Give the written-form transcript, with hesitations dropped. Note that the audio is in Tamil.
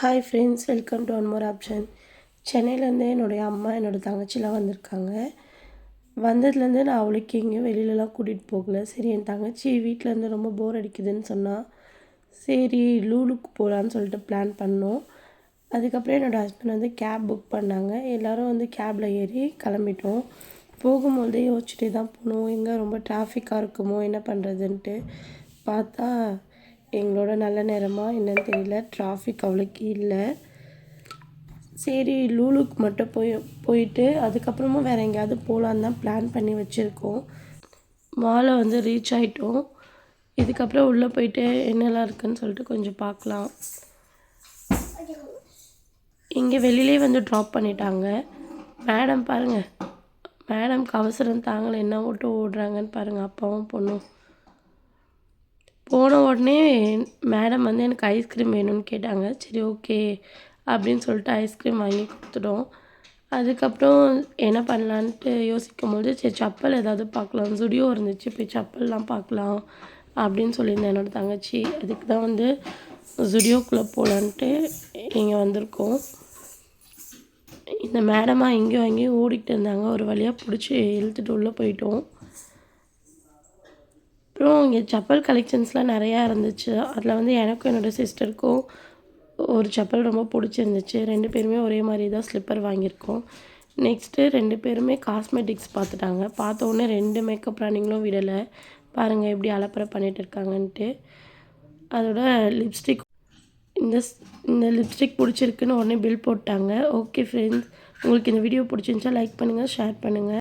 Hi friends, welcome to one more option. சென்னையிலேருந்து என்னுடைய அம்மா என்னோடய தங்கச்சிலாம் வந்திருக்காங்க. வந்ததுலேருந்து நான் அவளுக்கு எங்கேயும் வெளியிலலாம் கூட்டிகிட்டு போகல. சரி, என் தங்கச்சி வீட்டிலேருந்து ரொம்ப போர் அடிக்குதுன்னு சொன்னால், சரி லூலுக்கு போகலான்னு சொல்லிட்டு பிளான் பண்ணோம். அதுக்கப்புறம் என்னோடய ஹஸ்பண்ட் வந்து கேப் புக் பண்ணாங்க. எல்லோரும் வந்து கேபில் ஏறி கிளம்பிட்டோம். போகும்போதே யோசிச்சுட்டே தான் போனோம், எங்கே ரொம்ப டிராஃபிக்காக இருக்குமோ என்ன பண்ணுறதுன்ட்டு. பார்த்தா எங்களோட நல்ல நேரமாக என்னன்னு தெரியல, டிராஃபிக் அவ்வளோக்கு இல்லை. சரி லூலுக்கு மட்டும் போயிட்டு அதுக்கப்புறமா வேறு எங்கேயாவது போகலான்னு தான் பிளான் பண்ணி வச்சுருக்கோம். மாலை வந்து ரீச் ஆகிட்டோம். இதுக்கப்புறம் உள்ளே போயிட்டு என்னெல்லாம் இருக்குதுன்னு சொல்லிட்டு கொஞ்சம் பார்க்கலாம். இங்கே வெளியிலே வந்து ட்ராப் பண்ணிட்டாங்க. மேடம் பாருங்கள், மேடம்க்கு அவசரம் தாங்கலை, என்ன ஓட்டு ஓடுறாங்கன்னு பாருங்கள், அப்பாவும் பொண்ணும். போன உடனே மேடம் வந்து எனக்கு ஐஸ்கிரீம் வேணும்னு கேட்டாங்க. சரி ஓகே அப்படின்னு சொல்லிட்டு ஐஸ்கிரீம் வாங்கி கொடுத்துட்டோம். அதுக்கப்புறம் என்ன பண்ணலான்ட்டு யோசிக்கும்போது, சரி செப்பல் ஏதாவது பார்க்கலாம், ஜுடியோ இருந்துச்சு, போய் செப்பல்லாம் பார்க்கலாம் அப்படின்னு சொல்லியிருந்தேன் என்னோடய தங்கச்சி. அதுக்கு தான் வந்து ஜுடியோக்குள்ளே போகலான்ட்டு இங்கே வந்திருக்கோம். இந்த மேடமாக இங்கேயும் அங்கேயும் ஓடிக்கிட்டு இருந்தாங்க. ஒரு வழியாக பிடிச்சி இழுத்துட்டு உள்ளே போயிட்டோம். அப்புறம் இங்கே செப்பல் கலெக்ஷன்ஸ்லாம் நிறையா இருந்துச்சு. அதில் வந்து எனக்கும் என்னோடய சிஸ்டருக்கும் ஒரு செப்பல் ரொம்ப பிடிச்சிருந்துச்சு. 2 பேருமே ஒரே மாதிரி தான் ஸ்லிப்பர் வாங்கியிருக்கோம். நெக்ஸ்ட்டு 2 பேருமே காஸ்மெட்டிக்ஸ் பார்த்துட்டாங்க. பார்த்த உடனே 2 மேக்கப் ராணிங்களும் விடலை. பாருங்கள் எப்படி அலப்பறை பண்ணிகிட்டு இருக்காங்கன்ட்டு. அதோட லிப்ஸ்டிக் இந்த லிப்ஸ்டிக் பிடிச்சிருக்குன்னு உடனே பில் போட்டாங்க. ஓகே ஃப்ரெண்ட்ஸ், உங்களுக்கு இந்த வீடியோ பிடிச்சிருந்துச்சா லைக் பண்ணுங்கள், ஷேர் பண்ணுங்கள்.